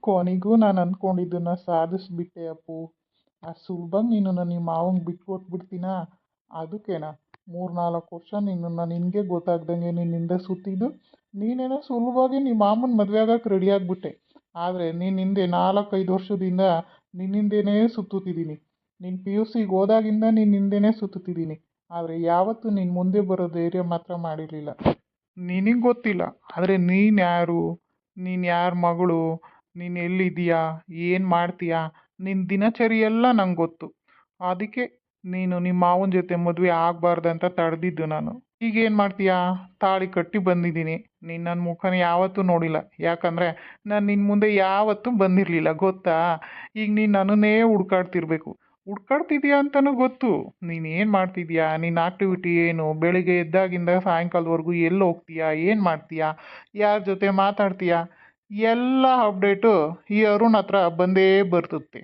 ಕೊನೆಗೂ ನಾನು ಅಂದ್ಕೊಂಡಿದ್ದನ್ನ ಸಾಧಿಸ್ಬಿಟ್ಟೆ ಅಪ್ಪು. ಅಷ್ಟು ಸುಲಭವಾಗಿ ನಿನ್ನನ್ನು ನಿಮ್ಮ ಮಾವಂಗೆ ಬಿಟ್ಕೊಟ್ಬಿಡ್ತೀನಾ? ಅದಕ್ಕೇನಾ 3-4 ವರ್ಷ ನಿನ್ನನ್ನು ನಿನಗೆ ಗೊತ್ತಾಗ್ದಂಗೆ ನಿನ್ನಿಂದ ಸುತ್ತಿದ್ದು. ನೀನೇನೋ ಸುಲಭವಾಗಿ ನಿಮ್ಮ ಮಾಮನ ಮದುವೆ ಆಗಕ್ಕೆ ರೆಡಿ ಆಗಿಬಿಟ್ಟೆ. ಆದರೆ ನೀನು ಹಿಂದೆ 4-5 ವರ್ಷದಿಂದ ನಿನ್ನಿಂದೇನೇ ಸುತ್ತುತ್ತಿದ್ದೀನಿ. ನೀನು ಪಿ ಯು ಸಿಗೆ ಹೋದಾಗಿಂದ ನಿನ್ನ ಹಿಂದೆನೇ ಸುತ್ತುತ್ತಿದ್ದೀನಿ. ಆದರೆ ಯಾವತ್ತೂ ನಿನ್ನ ಮುಂದೆ ಬರೋ ಧೈರ್ಯ ಮಾತ್ರ ಮಾಡಿರಲಿಲ್ಲ. ನಿನಗೆ ಗೊತ್ತಿಲ್ಲ, ಆದರೆ ನೀನು ಯಾರು, ನೀನು ಯಾರ ಮಗಳು, ನೀನು ಎಲ್ಲಿದ್ದೀಯಾ, ಏನು ಮಾಡ್ತೀಯಾ, ನಿನ್ನ ದಿನಚರಿ ಎಲ್ಲ ನಂಗೆ ಗೊತ್ತು. ಅದಕ್ಕೆ ನೀನು ನಿಮ್ಮ ಮಾವನ ಜೊತೆ ಮದುವೆ ಆಗಬಾರ್ದಂತ ತಡೆದಿದ್ದು ನಾನು. ಈಗೇನು ಮಾಡ್ತೀಯಾ? ತಾಳಿ ಕಟ್ಟಿ ಬಂದಿದ್ದೀನಿ. ನೀನು ನನ್ನ ಮುಖನ ಯಾವತ್ತೂ ನೋಡಿಲ್ಲ, ಯಾಕಂದರೆ ನಾನು ನಿನ್ನ ಮುಂದೆ ಯಾವತ್ತೂ ಬಂದಿರಲಿಲ್ಲ, ಗೊತ್ತಾ? ಈಗ ನೀನು ನನ್ನನ್ನೇ ಹುಡ್ಕಾಡ್ತಿರ್ಬೇಕು. ಹುಡ್ಕಾಡ್ತಿದ್ಯಾ ಅಂತಲೂ ಗೊತ್ತು. ನೀನು ಏನು ಮಾಡ್ತಿದ್ಯಾ, ನಿನ್ನ ಆಕ್ಟಿವಿಟಿ ಏನು, ಬೆಳಿಗ್ಗೆ ಎದ್ದಾಗಿಂದ ಸಾಯಂಕಾಲದವರೆಗೂ ಎಲ್ಲಿ ಹೋಗ್ತೀಯಾ, ಏನು ಮಾಡ್ತೀಯಾ, ಯಾರ ಜೊತೆ ಮಾತಾಡ್ತೀಯಾ, ಎಲ್ಲ ಅಪ್ಡೇಟು ಈ ಅರುಣ್ ಹತ್ರ ಬಂದೇ ಬರ್ತುತ್ತೆ.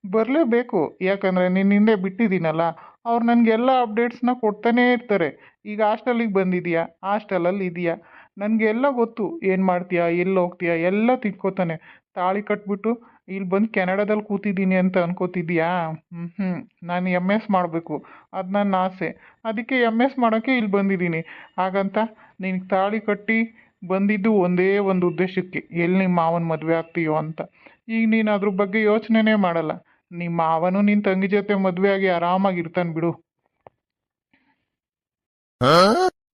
ಬರಲೇಬೇಕು, ಯಾಕಂದರೆ ನಿನ್ನ ಹಿಂದೆ ಬಿಟ್ಟಿದ್ದೀನಲ್ಲ, ಅವ್ರು ನನಗೆಲ್ಲ ಅಪ್ಡೇಟ್ಸ್ನ ಕೊಡ್ತಾನೇ ಇರ್ತಾರೆ. ಈಗ ಹಾಸ್ಟೆಲಿಗೆ ಬಂದಿದೆಯಾ, ಹಾಸ್ಟೆಲಲ್ಲಿ ಇದೆಯಾ, ನನಗೆಲ್ಲ ಗೊತ್ತು. ಏನು ಮಾಡ್ತೀಯಾ, ಎಲ್ಲಿ ಹೋಗ್ತೀಯಾ, ಎಲ್ಲ ತಿಳ್ಕೊತಾನೆ. ತಾಳಿ ಕಟ್ಬಿಟ್ಟು ಇಲ್ಲಿ ಬಂದು ಕೆನಡಾದಲ್ಲಿ ಕೂತಿದ್ದೀನಿ ಅಂತ ಅನ್ಕೋತಿದ್ಯಾ? ನಾನು ಎಮ್ ಎಸ್ ಮಾಡಬೇಕು, ಅದು ನನ್ನ ಆಸೆ. ಅದಕ್ಕೆ ಎಮ್ ಎಸ್ ಮಾಡೋಕ್ಕೆ ಇಲ್ಲಿ ಬಂದಿದ್ದೀನಿ. ಹಾಗಂತ ನಿನಗೆ ತಾಳಿ ಕಟ್ಟಿ ಬಂದಿದ್ದು ಒಂದೇ ಒಂದು ಉದ್ದೇಶಕ್ಕೆ, ಎಲ್ಲಿ ನಿಮ್ಮ ಮಾವನ ಮದುವೆ ಆಗ್ತೀಯೋ ಅಂತ. ಈಗ ನೀನು ಅದ್ರ ಬಗ್ಗೆ ಯೋಚನೆನೇ ಮಾಡಲ್ಲ. ನಿಮ್ಮ ಮಾವನು ನಿನ್ನ ತಂಗಿ ಜೊತೆ ಮದುವೆ ಆಗಿ ಆರಾಮಾಗಿರ್ತಾನೆ ಬಿಡು.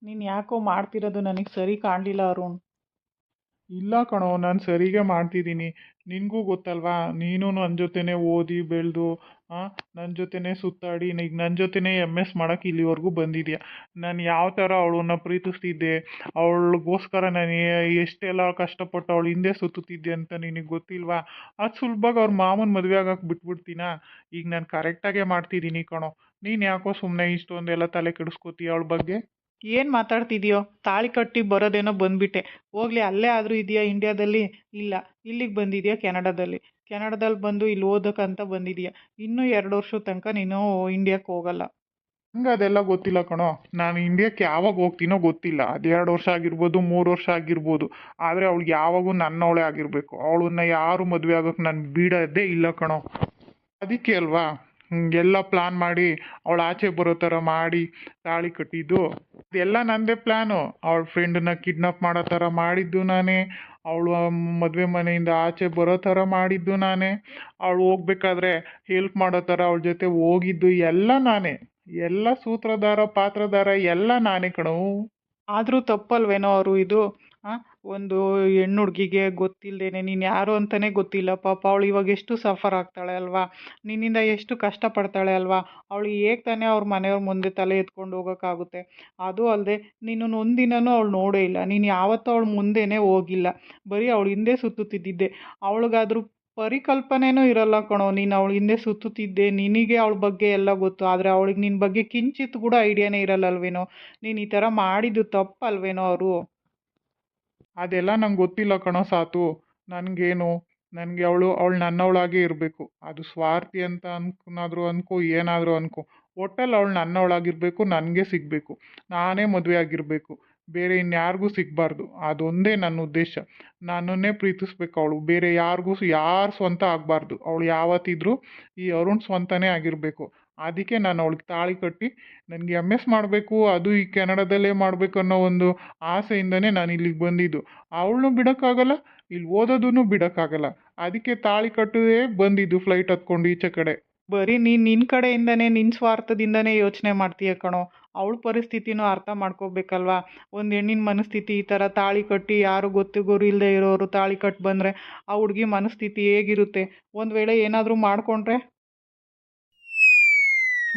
ನೀನು ಯಾಕೋ ಮಾಡ್ತಿರೋದು ನನಗೆ ಸರಿ ಕಾಣಲಿಲ್ಲ ಅರುಣ್. ಇಲ್ಲ ಕಣೋ, ನಾನು ಸರಿಗೆ ಮಾಡ್ತಿದ್ದೀನಿ. ನಿನಗೂ ಗೊತ್ತಲ್ವಾ, ನೀನು ನನ್ನ ಜೊತೆನೇ ಓದಿ ಬೆಳೆದು ನನ್ನ ಜೊತೆನೇ ಸುತ್ತಾಡಿ ಈಗ ನನ್ನ ಜೊತೆನೇ ಎಮ್ ಎಸ್ ಮಾಡೋಕ್ಕೆ ಇಲ್ಲಿವರೆಗೂ ಬಂದಿದ್ಯಾ. ನಾನು ಯಾವ ಥರ ಅವಳನ್ನ ಪ್ರೀತಿಸ್ತಿದ್ದೆ, ಅವಳಿಗೋಸ್ಕರ ನಾನು ಎಷ್ಟೆಲ್ಲ ಕಷ್ಟಪಟ್ಟು ಅವಳು ಹಿಂದೆ ಸುತ್ತುತ್ತಿದ್ದೆ ಅಂತ ನಿನಗೆ ಗೊತ್ತಿಲ್ವಾ? ಅದು ಸುಲಭವಾಗಿ ಅವ್ರ ಮಾಮನ ಮದುವೆ ಆಗಕ್ಕೆ ಬಿಟ್ಬಿಡ್ತೀನಾ? ಈಗ ನಾನು ಕರೆಕ್ಟಾಗೇ ಮಾಡ್ತಿದ್ದೀನಿ ಕಣೋ. ನೀನು ಯಾಕೋ ಸುಮ್ಮನೆ ಇಷ್ಟೊಂದೆಲ್ಲ ತಲೆ ಕೆಡಿಸ್ಕೋತೀಯ ಅವಳ ಬಗ್ಗೆ? ಏನು ಮಾತಾಡ್ತಿದ್ಯೋ? ತಾಳಿ ಕಟ್ಟಿ ಬರೋದೇನೋ ಬಂದ್ಬಿಟ್ಟೆ. ಹೋಗ್ಲಿ, ಅಲ್ಲೇ ಆದರೂ ಇದೆಯಾ ಇಂಡಿಯಾದಲ್ಲಿ? ಇಲ್ಲ, ಇಲ್ಲಿಗೆ ಬಂದಿದೆಯಾ ಕೆನಡಾದಲ್ಲಿ. ಕೆನಡಾದಲ್ಲಿ ಬಂದು ಇಲ್ಲಿ ಓದೋಕ್ಕಂತ ಬಂದಿದೆಯಾ. ಇನ್ನೂ 2 ವರ್ಷದ ತನಕ ನೀನು ಇಂಡಿಯಾಕ್ಕೆ ಹೋಗಲ್ಲ. ನಂಗೆ ಅದೆಲ್ಲ ಗೊತ್ತಿಲ್ಲ ಕಣೋ. ನಾನು ಇಂಡಿಯಾಕ್ಕೆ ಯಾವಾಗ ಹೋಗ್ತೀನೋ ಗೊತ್ತಿಲ್ಲ. ಅದು 2 ವರ್ಷ ಆಗಿರ್ಬೋದು, 3 ವರ್ಷ ಆಗಿರ್ಬೋದು. ಆದರೆ ಅವಳಿಗೆ ಯಾವಾಗೂ ನನ್ನವಳೇ ಆಗಿರಬೇಕು. ಅವಳನ್ನ ಯಾರು ಮದುವೆ ಆಗೋಕ್ಕೆ ನಾನು ಬಿಡೋದೇ ಇಲ್ಲ ಕಣೋ. ಅದಕ್ಕೆ ಅಲ್ವಾ ಎಲ್ಲ ಪ್ಲಾನ್ ಮಾಡಿ ಅವಳು ಆಚೆ ಬರೋ ಥರ ಮಾಡಿ ತಾಳಿ ಕಟ್ಟಿದ್ದು. ಇದೆಲ್ಲ ನನ್ನದೇ ಪ್ಲ್ಯಾನು. ಅವಳ ಫ್ರೆಂಡನ್ನ ಕಿಡ್ನಾಪ್ ಮಾಡೋ ಥರ ಮಾಡಿದ್ದು ನಾನೇ. ಅವಳು ಮದುವೆ ಮನೆಯಿಂದ ಆಚೆ ಬರೋ ಥರ ಮಾಡಿದ್ದು ನಾನೇ. ಅವಳು ಹೋಗ್ಬೇಕಾದ್ರೆ ಹೆಲ್ಪ್ ಮಾಡೋ ಥರ ಅವಳ ಜೊತೆ ಹೋಗಿದ್ದು ಎಲ್ಲ ನಾನೇ. ಎಲ್ಲ ಸೂತ್ರಧಾರ ಪಾತ್ರಧಾರ ಎಲ್ಲ ನಾನೇ ಕಣೋ. ಆದರೂ ತಪ್ಪಲ್ವೇನೋ ಅವರು ಇದು? ಒಂದು ಹೆಣ್ಣು ಹುಡುಗಿಗೆ ಗೊತ್ತಿಲ್ಲದೇನೆ ನೀನು ಯಾರು ಅಂತಲೇ ಗೊತ್ತಿಲ್ಲ. ಪಾಪ ಅವಳು ಇವಾಗ ಎಷ್ಟು ಸಫರ್ ಆಗ್ತಾಳೆ ಅಲ್ವಾ? ನಿನ್ನಿಂದ ಎಷ್ಟು ಕಷ್ಟಪಡ್ತಾಳೆ ಅಲ್ವಾ? ಅವಳು ಹೇಗೆ ತಾನೇ ಅವ್ರ ಮನೆಯವ್ರ ಮುಂದೆ ತಲೆ ಎತ್ಕೊಂಡು ಹೋಗೋಕ್ಕಾಗುತ್ತೆ? ಅದು ಅಲ್ಲದೆ ನಿನ್ನನ್ನು ಒಂದಿನನೂ ಅವಳು ನೋಡೇ ಇಲ್ಲ. ನೀನು ಯಾವತ್ತೂ ಅವಳ ಮುಂದೆನೇ ಹೋಗಿಲ್ಲ. ಬರೀ ಅವಳು ಹಿಂದೆ ಸುತ್ತುತ್ತಿದ್ದಿದ್ದೆ. ಅವಳಿಗಾದ್ರೂ ಪರಿಕಲ್ಪನೆನೂ ಇರಲ್ಲ ಕಣೋ. ನೀನು ಅವಳ ಹಿಂದೆ ಸುತ್ತುತ್ತಿದ್ದೆ, ನಿನಗೆ ಅವಳ ಬಗ್ಗೆ ಎಲ್ಲ ಗೊತ್ತು. ಆದರೆ ಅವಳಿಗೆ ನಿನ್ನ ಬಗ್ಗೆ ಕಿಂಚಿತ್ ಕೂಡ ಐಡಿಯಾನೇ ಇರಲ್ಲಲ್ವೇನೋ? ನೀನು ಈ ಥರ ಮಾಡಿದ್ದು ತಪ್ಪಲ್ವೇನೋ ಅವರು? ಅದೆಲ್ಲ ನಂಗೆ ಗೊತ್ತಿಲ್ಲ ಕಣೋ ಸಾತು. ನನಗೇನು, ನನಗೆ ಅವಳು ನನ್ನವಳಾಗೇ ಇರಬೇಕು. ಅದು ಸ್ವಾರ್ಥಿ ಅಂತ ಅನ್ಕೋ ಅನ್ಕೋ, ಏನಾದರೂ ಅನ್ಕೋ, ಒಟ್ಟಲ್ಲಿ ಅವಳು ನನ್ನವಳಾಗಿರಬೇಕು, ನನಗೆ ಸಿಗಬೇಕು, ನಾನೇ ಮದುವೆ ಆಗಿರಬೇಕು, ಬೇರೆ ಇನ್ಯಾರಿಗೂ ಸಿಗಬಾರ್ದು. ಅದೊಂದೇ ನನ್ನ ಉದ್ದೇಶ. ನನ್ನನ್ನೇ ಪ್ರೀತಿಸ್ಬೇಕು ಅವಳು, ಬೇರೆ ಯಾರಿಗೂ ಯಾರು ಸ್ವಂತ ಆಗಬಾರ್ದು. ಅವಳು ಯಾವತ್ತಿದ್ರೂ ಈ ಅರುಣ್ ಸ್ವಂತನೇ ಆಗಿರಬೇಕು. ಅದಕ್ಕೆ ನಾನು ಅವಳಿಗೆ ತಾಳಿ ಕಟ್ಟಿ ನನಗೆ ಎಮ್ ಎಸ್ ಮಾಡಬೇಕು, ಅದು ಈ ಕೆನಡಾದಲ್ಲೇ ಮಾಡಬೇಕು ಅನ್ನೋ ಒಂದು ಆಸೆಯಿಂದನೇ ನಾನು ಇಲ್ಲಿಗೆ ಬಂದಿದ್ದು. ಅವಳನ್ನೂ ಬಿಡೋಕ್ಕಾಗಲ್ಲ, ಇಲ್ಲಿ ಓದೋದನ್ನು ಬಿಡೋಕ್ಕಾಗಲ್ಲ. ಅದಕ್ಕೆ ತಾಳಿ ಕಟ್ಟದೇ ಬಂದಿದ್ದು ಫ್ಲೈಟ್ ಹತ್ಕೊಂಡು ಈಚೆ ಕಡೆ. ಬರೀ ನೀನು ನಿನ್ನ ಕಡೆಯಿಂದನೇ, ನಿನ್ನ ಸ್ವಾರ್ಥದಿಂದನೇ ಯೋಚನೆ ಮಾಡ್ತೀಯ ಕಣೋ. ಅವಳ ಪರಿಸ್ಥಿತಿನೂ ಅರ್ಥ ಮಾಡ್ಕೋಬೇಕಲ್ವಾ? ಒಂದು ಹೆಣ್ಣಿನ ಮನಸ್ಥಿತಿ ಈ ಥರ ತಾಳಿ ಕಟ್ಟಿ ಯಾರು ಗೊತ್ತು ಗುರು ಇಲ್ಲದೆ ಇರೋರು ತಾಳಿ ಕಟ್ಟಿ ಬಂದರೆ ಆ ಹುಡುಗಿ ಮನಸ್ಥಿತಿ ಹೇಗಿರುತ್ತೆ? ಒಂದು ವೇಳೆ ಏನಾದರೂ ಮಾಡಿಕೊಂಡ್ರೆ?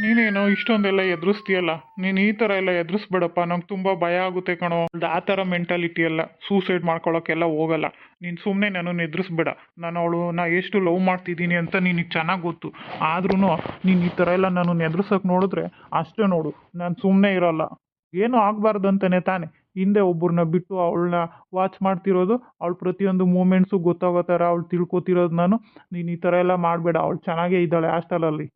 ನೀನೇನೋ ಇಷ್ಟೊಂದೆಲ್ಲ ಎದುರಿಸ್ತೀಯಲ್ಲ, ನೀನು ಈ ಥರ ಎಲ್ಲ ಎದುರಿಸ್ಬೇಡಪ್ಪ. ನಂಗೆ ತುಂಬ ಭಯ ಆಗುತ್ತೆ ಕಣೋ. ಆ ಥರ ಮೆಂಟಾಲಿಟಿ ಎಲ್ಲ ಸೂಸೈಡ್ ಮಾಡ್ಕೊಳಕ್ಕೆಲ್ಲ ಹೋಗಲ್ಲ. ನೀನು ಸುಮ್ಮನೆ ನನ್ನನ್ನು ಎದುರಿಸ್ಬೇಡ. ನಾ ಎಷ್ಟು ಲವ್ ಮಾಡ್ತಿದ್ದೀನಿ ಅಂತ ನಿನಗೆ ಚೆನ್ನಾಗಿ ಗೊತ್ತು. ಆದ್ರೂ ನೀನು ಈ ಥರ ಎಲ್ಲ ನನ್ನನ್ನು ಎದುರಿಸೋಕೆ ನೋಡಿದ್ರೆ ಅಷ್ಟೇ ನೋಡು, ನಾನು ಸುಮ್ಮನೆ ಇರೋಲ್ಲ. ಏನೂ ಆಗಬಾರ್ದು ಅಂತಲೇ ತಾನೆ ಹಿಂದೆ ಒಬ್ಬರನ್ನ ಬಿಟ್ಟು ಅವಳನ್ನ ವಾಚ್ ಮಾಡ್ತಿರೋದು. ಅವಳು ಪ್ರತಿಯೊಂದು ಮೂಮೆಂಟ್ಸು ಗೊತ್ತಾಗೋ ಥರ ಅವಳು ತಿಳ್ಕೊತಿರೋದು ನಾನು. ನೀನು ಈ ಥರ ಎಲ್ಲ ಮಾಡಬೇಡ. ಅವಳು ಚೆನ್ನಾಗೇ ಇದ್ದಾಳೆ ಹಾಸ್ಟೆಲಲ್ಲಿ.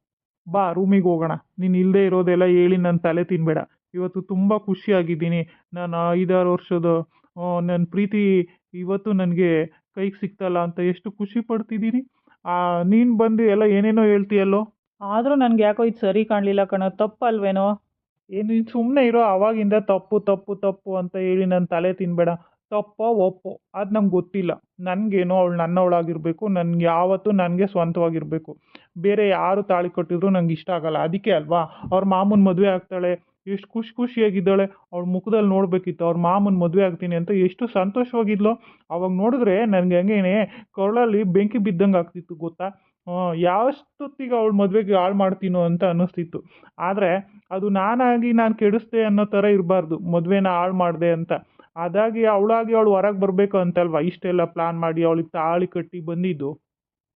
ಬಾ ರೂಮಿಗೆ ಹೋಗೋಣ. ನೀನು ಇಲ್ಲದೆ ಇರೋದೆಲ್ಲ ಹೇಳಿ ನನ್ನ ತಲೆ ತಿನ್ನಬೇಡ. ಇವತ್ತು ತುಂಬ ಖುಷಿಯಾಗಿದ್ದೀನಿ. ನಾನು 5-6 ವರ್ಷದ ನನ್ನ ಪ್ರೀತಿ ಇವತ್ತು ನನಗೆ ಕೈಗೆ ಸಿಕ್ತಲ್ಲ ಅಂತ ಎಷ್ಟು ಖುಷಿ ಪಡ್ತಿದ್ದೀನಿ. ನೀನು ಬಂದು ಎಲ್ಲ ಏನೇನೋ ಹೇಳ್ತೀಯಲ್ಲೋ. ಆದರೂ ನನಗೆ ಯಾಕೋ ಇದು ಸರಿ ಕಾಣಲಿಲ್ಲ ಕಣೋ, ತಪ್ಪಲ್ವೇನೋ? ಏನು ನೀನು ಸುಮ್ಮನೆ ಇರೋ, ಆವಾಗಿಂದ ತಪ್ಪು ತಪ್ಪು ತಪ್ಪು ಅಂತ ಹೇಳಿ ನನ್ನ ತಲೆ ತಿನ್ನಬೇಡ. ತಪ್ಪೋ ಒಪ್ಪೋ ಅದು ನಂಗೆ ಗೊತ್ತಿಲ್ಲ. ನನಗೇನೋ ಅವಳು ನನ್ನವಳಾಗಿರಬೇಕು, ನನ್ಗೆ ಯಾವತ್ತೂ ನನಗೆ ಸ್ವಂತವಾಗಿರಬೇಕು. ಬೇರೆ ಯಾರು ತಾಳಿ ಕಟ್ಟಿದ್ರು ನಂಗೆ ಇಷ್ಟ ಆಗಲ್ಲ. ಅದಕ್ಕೆ ಅಲ್ವಾ ಅವ್ರ ಮಾಮನ ಮದುವೆ ಆಗ್ತಾಳೆ, ಎಷ್ಟು ಖುಷಿಯಾಗಿದ್ದಾಳೆ. ಅವಳ ಮುಖದಲ್ಲಿ ನೋಡಬೇಕಿತ್ತು, ಅವ್ರ ಮಾಮನ ಮದುವೆ ಆಗ್ತೀನಿ ಅಂತ ಎಷ್ಟು ಸಂತೋಷವಾಗಿದ್ಲೋ. ಅವಾಗ ನೋಡಿದ್ರೆ ನನಗೆ ಹಂಗೇನೆ ಕೊರಳಲ್ಲಿ ಬೆಂಕಿ ಬಿದ್ದಂಗೆ ಆಗ್ತಿತ್ತು ಗೊತ್ತಾ. ಯಾವಷ್ಟೊತ್ತಿಗೆ ಅವಳ ಮದುವೆಗೆ ಹಾಳು ಮಾಡ್ತೀನೋ ಅಂತ ಅನ್ನಿಸ್ತಿತ್ತು. ಆದರೆ ಅದು ನಾನು ಕೆಡಿಸ್ದೆ ಅನ್ನೋ ಥರ ಇರಬಾರ್ದು, ಮದುವೆನ ಹಾಳು ಮಾಡಿದೆ ಅಂತ. ಅದಾಗಿ ಅವಳು ಹೊರಗೆ ಬರಬೇಕು ಅಂತಲ್ವಾ ಇಷ್ಟೆಲ್ಲ ಪ್ಲಾನ್ ಮಾಡಿ ಅವಳಿಗೆ ತಾಳಿ ಕಟ್ಟಿ ಬಂದಿದ್ದು.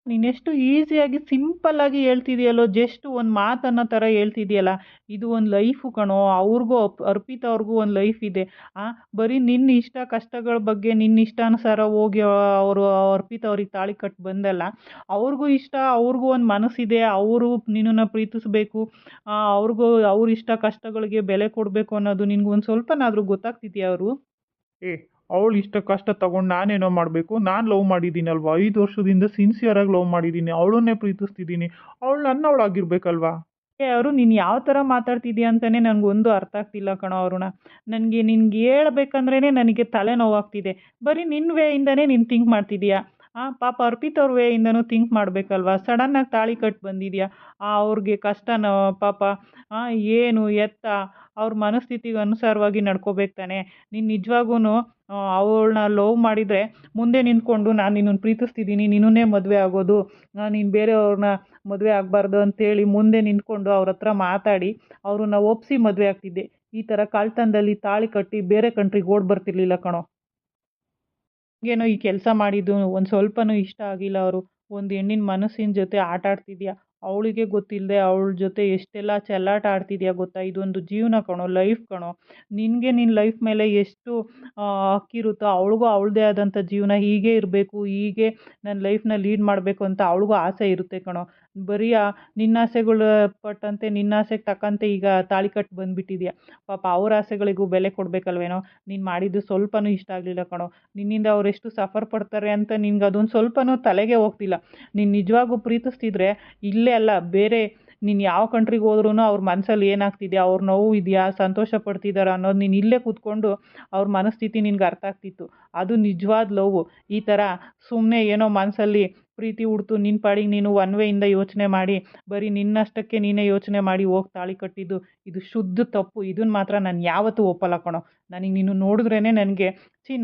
ನೀನೆಷ್ಟು ಈಸಿಯಾಗಿ ಸಿಂಪಲ್ಲಾಗಿ ಹೇಳ್ತಿದೆಯಲ್ಲೋ, ಜಸ್ಟ್ ಒಂದು ಮಾತು ಅನ್ನೋ ಥರ ಹೇಳ್ತಿದೆಯಲ್ಲ. ಇದು ಒಂದು ಲೈಫು ಕಣೋ, ಅವ್ರಿಗೂ ಅರ್ಪಿತಾ ಅವ್ರಿಗೂ ಒಂದು ಲೈಫ್ ಇದೆ. ಬರೀ ನಿನ್ನ ಇಷ್ಟ ಕಷ್ಟಗಳ ಬಗ್ಗೆ ನಿನ್ನ ಇಷ್ಟಾನುಸಾರ ಹೋಗಿ ಅವರು ಅರ್ಪಿತಾ ಅವ್ರಿಗೆ ತಾಳಿ ಕಟ್ಟಿ ಬಂದಲ್ಲ. ಅವ್ರಿಗೂ ಇಷ್ಟ, ಅವ್ರಿಗೂ ಒಂದು ಮನಸ್ಸಿದೆ, ಅವರು ನಿನ್ನನ್ನು ಪ್ರೀತಿಸಬೇಕು, ಅವ್ರಿಗೂ ಅವ್ರ ಇಷ್ಟ ಕಷ್ಟಗಳಿಗೆ ಬೆಲೆ ಕೊಡಬೇಕು ಅನ್ನೋದು ನಿನ್ಗೆ ಒಂದು ಸ್ವಲ್ಪನಾದರೂ ಗೊತ್ತಾಗ್ತಿದೆಯಾ ಅವರು? ಅವಳು ಇಷ್ಟ ಕಷ್ಟ ತಗೊಂಡು ನಾನೇನೋ ಮಾಡಬೇಕು. ನಾನು ಲವ್ ಮಾಡಿದ್ದೀನಲ್ವಾ, 5 ವರ್ಷದಿಂದ ಸಿನ್ಸಿಯರಾಗಿ ಲವ್ ಮಾಡಿದ್ದೀನಿ, ಅವಳನ್ನೇ ಪ್ರೀತಿಸ್ತಿದ್ದೀನಿ. ಅವಳು ನನ್ನವಳಾಗಿರ್ಬೇಕಲ್ವಾ. ಅವರು ನೀನು ಯಾವ ಥರ ಮಾತಾಡ್ತಿದ್ದೀಯ ಅಂತಲೇ ನನಗೊಂದು ಅರ್ಥ ಆಗ್ತಿಲ್ಲ ಕಣೋ ಅರುಣ. ನಿನ್ಗೆ ಹೇಳ್ಬೇಕಂದ್ರೇ ನನಗೆ ತಲೆನೋವಾಗ್ತಿದೆ. ಬರೀ ನಿನ್ನ ವೇಯಿಂದನೇ ನೀನು ಥಿಂಕ್ ಮಾಡ್ತಿದ್ದೀಯಾ? ಪಾಪ ಅರ್ಪಿತಾ ಅವ್ರ ವೇಯಿಂದನೂ ಥಿಂಕ್ ಮಾಡಬೇಕಲ್ವಾ? ಸಡನ್ನಾಗಿ ತಾಳಿ ಕಟ್ಟಿ ಬಂದಿದ್ಯಾ, ಅವ್ರಿಗೆ ಕಷ್ಟನೋ ಪಾಪ, ಏನು ಎತ್ತ ಅವ್ರ ಮನಸ್ಥಿತಿಗೆ ಅನುಸಾರವಾಗಿ ನಡ್ಕೋಬೇಕು ತಾನೆ. ನೀನು ನಿಜವಾಗೂ ಅವಳನ್ನ ಲವ್ ಮಾಡಿದರೆ ಮುಂದೆ ನಿಂತ್ಕೊಂಡು ನಾನು ನಿನ್ನನ್ನು ಪ್ರೀತಿಸ್ತಿದ್ದೀನಿ, ನಿನ್ನನ್ನೇ ಮದುವೆ ಆಗೋದು, ನೀನು ಬೇರೆಯವ್ರನ್ನ ಮದುವೆ ಆಗಬಾರ್ದು ಅಂತೇಳಿ ಮುಂದೆ ನಿಂತ್ಕೊಂಡು ಅವ್ರ ಹತ್ರ ಮಾತಾಡಿ ಅವ್ರನ್ನ ಒಪ್ಪಿಸಿ ಮದುವೆ ಆಗ್ತಿದ್ದೆ. ಈ ಥರ ಕಳ್ತನದಲ್ಲಿ ತಾಳಿ ಕಟ್ಟಿ ಬೇರೆ ಕಂಟ್ರಿಗೆ ಓಡಿ ಬರ್ತಿರ್ಲಿಲ್ಲ ಕಣೋ. ಏನೋ ಈ ಕೆಲಸ ಮಾಡಿದ್ದು ಒಂದು ಸ್ವಲ್ಪನೂ ಇಷ್ಟ ಆಗಿಲ್ಲ ಅವರು. ಒಂದು ಹೆಣ್ಣಿನ ಮನಸ್ಸಿನ ಜೊತೆ ಆಟ ಆಡ್ತಿದ್ಯಾ, ಅವಳಿಗೆ ಗೊತ್ತಿಲ್ಲದೆ ಅವಳ ಜೊತೆ ಎಷ್ಟೆಲ್ಲ ಚೆಲ್ಲಾಟ ಆಡ್ತಿದ್ಯಾ ಗೊತ್ತಾ. ಇದೊಂದು ಜೀವನ ಕಣೋ, ಲೈಫ್ ಕಣೋ. ನಿನಗೆ ನಿನ್ನ ಲೈಫ್ ಮೇಲೆ ಎಷ್ಟು ಹಕ್ಕಿರುತ್ತೋ ಅವಳಿಗೂ ಅವಳದೇ ಆದಂಥ ಜೀವನ ಹೀಗೆ ಇರಬೇಕು, ಹೀಗೆ ನನ್ನ ಲೈಫ್ನ ಲೀಡ್ ಮಾಡಬೇಕು ಅಂತ ಅವಳಿಗೂ ಆಸೆ ಇರುತ್ತೆ ಕಣೋ. ಬರೀ ನಿನ್ನ ಆಸೆಗಳು ಪಟ್ಟಂತೆ ನಿನ್ನ ಆಸೆಗೆ ತಕ್ಕಂತೆ ಈಗ ತಾಳಿ ಕಟ್ಟಿ ಬಂದುಬಿಟ್ಟಿದ್ಯಾ. ಪಾಪ ಅವ್ರ ಆಸೆಗಳಿಗೂ ಬೆಲೆ ಕೊಡಬೇಕಲ್ವೇನೋ. ನೀನು ಮಾಡಿದ್ದು ಸ್ವಲ್ಪನೂ ಇಷ್ಟ ಆಗಲಿಲ್ಲ ಕಣೋ. ನಿನ್ನಿಂದ ಅವರೆಷ್ಟು ಸಫರ್ ಪಡ್ತಾರೆ ಅಂತ ನಿನ್ಗೆ ಅದೊಂದು ಸ್ವಲ್ಪನೂ ತಲೆಗೆ ಹೋಗ್ತಿಲ್ಲ. ನೀನು ನಿಜವಾಗೂ ಪ್ರೀತಿಸ್ತಿದ್ರೆ ಇಲ್ಲೇ ಅಲ್ಲ, ಬೇರೆ ನೀನು ಯಾವ ಕಂಟ್ರಿಗೆ ಹೋದ್ರೂ ಅವ್ರ ಮನಸ್ಸಲ್ಲಿ ಏನಾಗ್ತಿದೆಯಾ, ಅವ್ರ ನೋವು ಇದೆಯಾ, ಸಂತೋಷ ಪಡ್ತಿದ್ದಾರಾ ಅನ್ನೋದು ನೀನು ಇಲ್ಲೇ ಕೂತ್ಕೊಂಡು ಅವ್ರ ಮನಸ್ಥಿತಿ ನಿನ್ಗೆ ಅರ್ಥ ಆಗ್ತಿತ್ತು. ಅದು ನಿಜವಾದ ಲವ್ವು. ಈ ಥರ ಸುಮ್ಮನೆ ಏನೋ ಮನಸ್ಸಲ್ಲಿ ಪ್ರೀತಿ ಹುಡ್ತು ನಿನ್ನ ಪಾಡಿಗೆ ನೀನು ಒನ್ ವೇಯಿಂದ ಯೋಚನೆ ಮಾಡಿ ಬರೀ ನಿನ್ನಷ್ಟಕ್ಕೆ ನೀನೇ ಯೋಚನೆ ಮಾಡಿ ಹೋಗಿ ತಾಳಿ ಕಟ್ಟಿದ್ದು ಇದು ಶುದ್ಧ ತಪ್ಪು. ಇದನ್ನು ಮಾತ್ರ ನಾನು ಯಾವತ್ತೂ ಒಪ್ಪಲ್ಲ ಕಣೋ. ನನಗೆ ನೀನು ನೋಡಿದ್ರೇ ನನಗೆ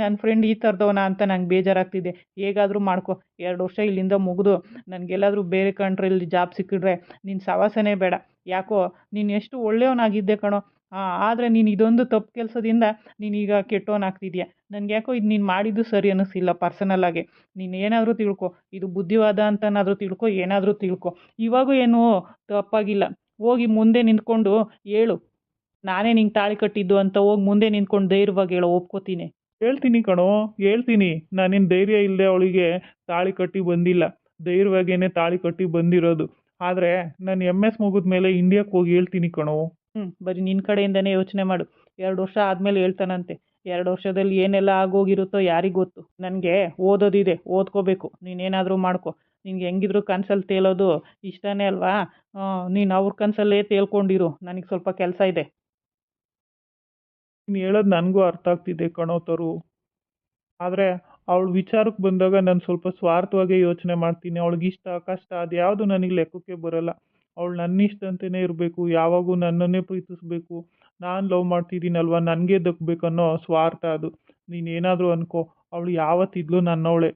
ನನ್ನ ಫ್ರೆಂಡ್ ಈ ಥರದವನ ಅಂತ ನಂಗೆ ಬೇಜಾರಾಗ್ತಿದೆ. ಹೇಗಾದರೂ ಮಾಡ್ಕೊ, 2 ವರ್ಷ ಇಲ್ಲಿಂದ ಮುಗಿದು ನನಗೆಲ್ಲಾದರೂ ಬೇರೆ ಕಂಟ್ರಿಯಲ್ಲಿ ಜಾಬ್ ಸಿಕ್ಕಿದ್ರೆ ನಿನ್ನ ಸಹವಾಸನೇ ಬೇಡ. ಯಾಕೋ ನೀನು ಎಷ್ಟು ಒಳ್ಳೆಯವನಾಗಿದ್ದೆ ಕಣೋ. ಆದರೆ ನೀನು ಇದೊಂದು ತಪ್ಪು ಕೆಲಸದಿಂದ ನೀನೀಗ ಕೆಟ್ಟವನಾಗ್ತಿದ್ಯಾ. ನನಗೆ ಯಾಕೋ ಇದು ನೀನು ಮಾಡಿದ್ದು ಸರಿ ಅನ್ನಿಸ್ತಿಲ್ಲ ಪರ್ಸನಲ್ಲಾಗಿ. ನೀನು ಏನಾದರೂ ತಿಳ್ಕೊ, ಇದು ಬುದ್ಧಿವಾದ ಅಂತನಾದರೂ ತಿಳ್ಕೊ, ಏನಾದರೂ ತಿಳ್ಕೊ. ಇವಾಗೂ ಏನೂ ತಪ್ಪಾಗಿಲ್ಲ. ಹೋಗಿ ಮುಂದೆ ನಿಂತ್ಕೊಂಡು ಹೇಳು, ನಾನೇ ನಿಂಗೆ ತಾಳಿ ಕಟ್ಟಿದ್ದು ಅಂತ ಹೋಗಿ ಮುಂದೆ ನಿಂತ್ಕೊಂಡು ಧೈರ್ಯವಾಗಿ ಹೇಳು, ಒಪ್ಕೋತೀನಿ. ಹೇಳ್ತೀನಿ ಕಣೋ, ಹೇಳ್ತೀನಿ. ನಾನೇನು ಧೈರ್ಯ ಇಲ್ಲದೆ ಅವಳಿಗೆ ತಾಳಿ ಕಟ್ಟಿ ಬಂದಿಲ್ಲ, ಧೈರ್ಯವಾಗೇನೆ ತಾಳಿ ಕಟ್ಟಿ ಬಂದಿರೋದು. ಆದರೆ ನಾನು MS ಮುಗಿದ ಮೇಲೆ ಇಂಡಿಯಾಕ್ಕೆ ಹೋಗಿ ಹೇಳ್ತೀನಿ ಕಣೋ. ಬರೀ ನಿನ್ನ ಕಡೆಯಿಂದನೇ ಯೋಚನೆ ಮಾಡು. 2 ವರ್ಷ ಆದಮೇಲೆ ಹೇಳ್ತಾನಂತೆ. 2 ವರ್ಷದಲ್ಲಿ ಏನೆಲ್ಲ ಆಗೋಗಿರುತ್ತೋ ಯಾರಿಗೆ ಗೊತ್ತು. ನನಗೆ ಓದೋದಿದೆ, ಓದ್ಕೋಬೇಕು. ನೀನೇನಾದರೂ ಮಾಡ್ಕೊ. ನಿನ್ಗೆ ಹೆಂಗಿದ್ರು ಕನಸಲ್ಲಿ ತೇಲೋದು ಇಷ್ಟನೇ ಅಲ್ವಾ. ನೀನು ಅವ್ರ ಕನಸಲ್ಲೇ ತೇಲ್ಕೊಂಡಿರು, ನನಗೆ ಸ್ವಲ್ಪ ಕೆಲಸ ಇದೆ. ನೀನು ಹೇಳೋದು ನನಗೂ ಅರ್ಥ ಆಗ್ತಿದೆ ಕಣೋ ತರು. ಆದರೆ ಅವಳ ವಿಚಾರಕ್ಕೆ ಬಂದಾಗ ನಾನು ಸ್ವಲ್ಪ ಸ್ವಾರ್ಥವಾಗೇ ಯೋಚನೆ ಮಾಡ್ತೀನಿ. ಅವಳಿಗೆ ಇಷ್ಟ ಕಷ್ಟ ಅದು ಯಾವುದು ನನಗೆ ಲೆಕ್ಕಕ್ಕೆ ಬರೋಲ್ಲ. ಅವಳು ನನ್ನ ಇಷ್ಟಂತೆಯೇ ಇರಬೇಕು, ಯಾವಾಗೂ ನನ್ನನ್ನೇ ಪ್ರೀತಿಸಬೇಕು, ನಾನು ಲವ್ ಮಾಡ್ತಿದ್ದೀನಲ್ವ ನನಗೆ ದಕ್ಕಬೇಕನ್ನೋ ಸ್ವಾರ್ಥ ಅದು. ನೀನೇನಾದರೂ ಅನ್ಕೋ, ಅವಳು ಯಾವತ್ತಿದ್ಲು ನನ್ನವಳೆ.